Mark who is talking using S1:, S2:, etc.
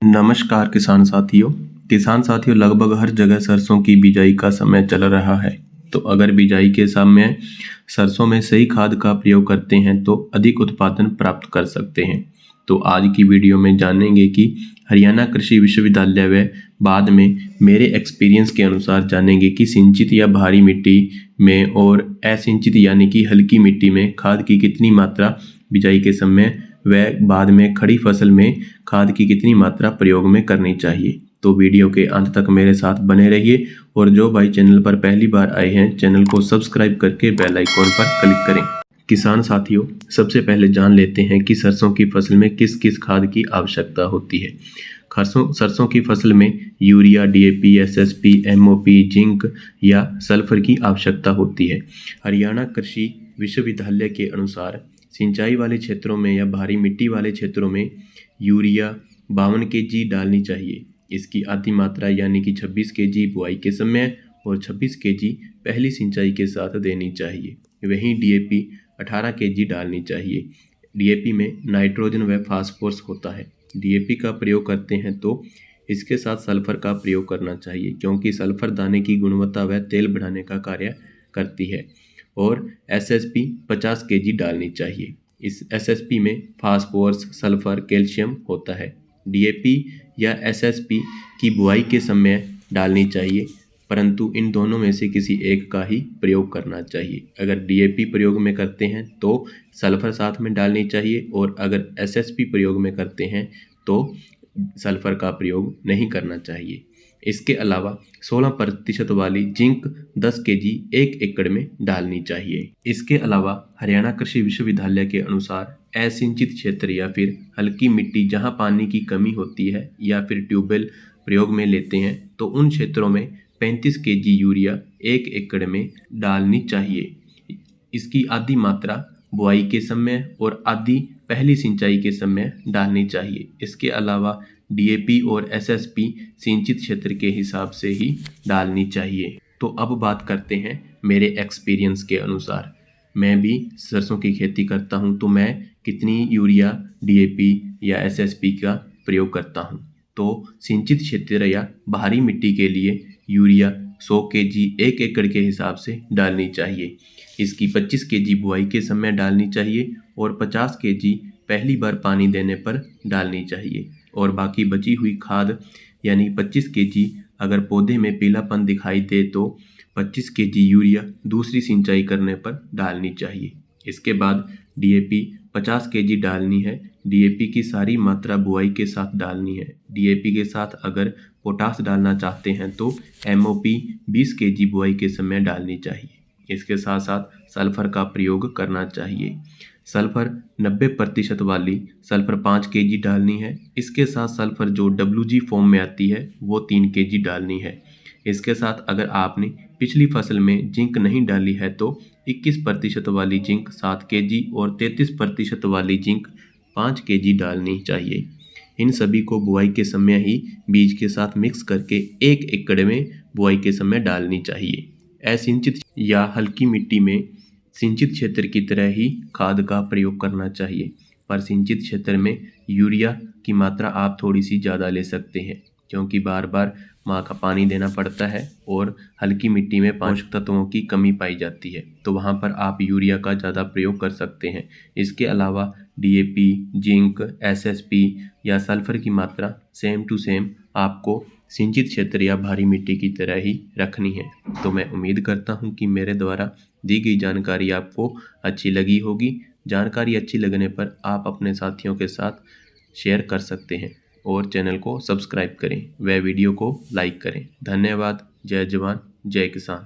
S1: नमस्कार किसान साथियों लगभग हर जगह सरसों की बिजाई का समय चल रहा है। तो अगर बिजाई के समय सरसों में सही खाद का प्रयोग करते हैं तो अधिक उत्पादन प्राप्त कर सकते हैं। तो आज की वीडियो में जानेंगे कि हरियाणा कृषि विश्वविद्यालय व बाद में मेरे एक्सपीरियंस के अनुसार जानेंगे कि सिंचित या भारी मिट्टी में और असिंचित यानी कि हल्की मिट्टी में खाद की कितनी मात्रा बिजाई के समय व बाद में खड़ी फसल में खाद की कितनी मात्रा प्रयोग में करनी चाहिए। तो वीडियो के अंत तक मेरे साथ बने रहिए और जो भाई चैनल पर पहली बार आए हैं चैनल को सब्सक्राइब करके बेल आइकॉन पर क्लिक करें। किसान साथियों सबसे पहले जान लेते हैं कि सरसों की फसल में किस किस खाद की आवश्यकता होती है। सरसों की फसल में urea, DAP, SSP, MOP, zinc या सल्फर की आवश्यकता होती है। हरियाणा कृषि विश्वविद्यालय के अनुसार सिंचाई वाले क्षेत्रों में या भारी मिट्टी वाले क्षेत्रों में यूरिया 52 केजी डालनी चाहिए। इसकी आधी मात्रा यानी कि 26 केजी बुआई के समय और 26 केजी पहली सिंचाई के साथ देनी चाहिए। वहीं डीएपी 18 केजी डालनी चाहिए। डीएपी में नाइट्रोजन व फास्फोरस होता है। डीएपी का प्रयोग करते हैं तो इसके साथ सल्फर का प्रयोग करना चाहिए क्योंकि सल्फर दाने की गुणवत्ता व तेल बढ़ाने का कार्य करती है। और एसएसपी 50 केजी डालनी चाहिए। इस एसएसपी में फास्फोरस, सल्फर, कैल्शियम होता है। डीएपी या एसएसपी की बुआई के समय डालनी चाहिए परंतु इन दोनों में से किसी एक का ही प्रयोग करना चाहिए। अगर डीएपी प्रयोग में करते हैं तो सल्फर साथ में डालनी चाहिए और अगर एसएसपी प्रयोग में करते हैं तो सल्फर का प्रयोग नहीं करना चाहिए। इसके अलावा 16% वाली जिंक 10 केजी 1 एकड़ में डालनी चाहिए। इसके अलावा हरियाणा कृषि विश्वविद्यालय के अनुसार असिंचित क्षेत्र या फिर हल्की मिट्टी जहां पानी की कमी होती है या फिर ट्यूबवेल प्रयोग में लेते हैं तो उन क्षेत्रों में 35 केजी यूरिया 1 एकड़ में डालनी चाहिए। इसकी आधी मात्रा बुआई के समय और आधी पहली सिंचाई के समय डालनी चाहिए। इसके अलावा डीएपी और एसएसपी सिंचित क्षेत्र के हिसाब से ही डालनी चाहिए। तो अब बात करते हैं मेरे एक्सपीरियंस के अनुसार। मैं भी सरसों की खेती करता हूं तो मैं कितनी यूरिया, डीएपी या एसएसपी का प्रयोग करता हूं। तो सिंचित क्षेत्र या बाहरी मिट्टी के लिए यूरिया 100 केजी 1 एकड़ के हिसाब से डालनी चाहिए। इसकी 25 केजी बुआई के समय डालनी चाहिए और 50 केजी पहली बार पानी देने पर डालनी चाहिए और बाकी बची हुई खाद यानी 25 केजी अगर पौधे में पीलापन दिखाई दे तो 25 केजी यूरिया दूसरी सिंचाई करने पर डालनी चाहिए। इसके बाद डीएपी 50 केजी डालनी है। डीएपी की सारी मात्रा बुआई के साथ डालनी है। डीएपी के साथ अगर पोटास डालना चाहते हैं तो एमओपी 20 केजी बुआई के समय डालनी चाहिए। इसके साथ साथ सल्फर का प्रयोग करना चाहिए। सल्फर 90% वाली सल्फर 5 केजी डालनी है। इसके साथ सल्फर जो WG फॉर्म में आती है वो 3 केजी डालनी है। इसके साथ अगर आपने पिछली फसल में जिंक नहीं डाली है तो 21% वाली जिंक 7 केजी और 33% वाली जिंक 5 केजी डालनी चाहिए। इन सभी को बुआई के समय ही बीज के साथ मिक्स करके 1 एकड़ में बुआई के समय डालनी चाहिए। असिंचित या हल्की मिट्टी में सिंचित क्षेत्र की तरह ही खाद का प्रयोग करना चाहिए पर सिंचित क्षेत्र में यूरिया की मात्रा आप थोड़ी सी ज़्यादा ले सकते हैं क्योंकि बार बार माँ का पानी देना पड़ता है और हल्की मिट्टी में पोषक तत्वों की कमी पाई जाती है तो वहाँ पर आप यूरिया का ज़्यादा प्रयोग कर सकते हैं। इसके अलावा डीएपी, जिंक, एसएसपी या सल्फर की मात्रा सेम टू सेम आपको सिंचित क्षेत्र या भारी मिट्टी की तरह ही रखनी है। तो मैं उम्मीद करता हूँ कि मेरे द्वारा दी गई जानकारी आपको अच्छी लगी होगी। जानकारी अच्छी लगने पर आप अपने साथियों के साथ शेयर कर सकते हैं और चैनल को सब्सक्राइब करें व वीडियो को लाइक करें। धन्यवाद। जय जवान जय किसान।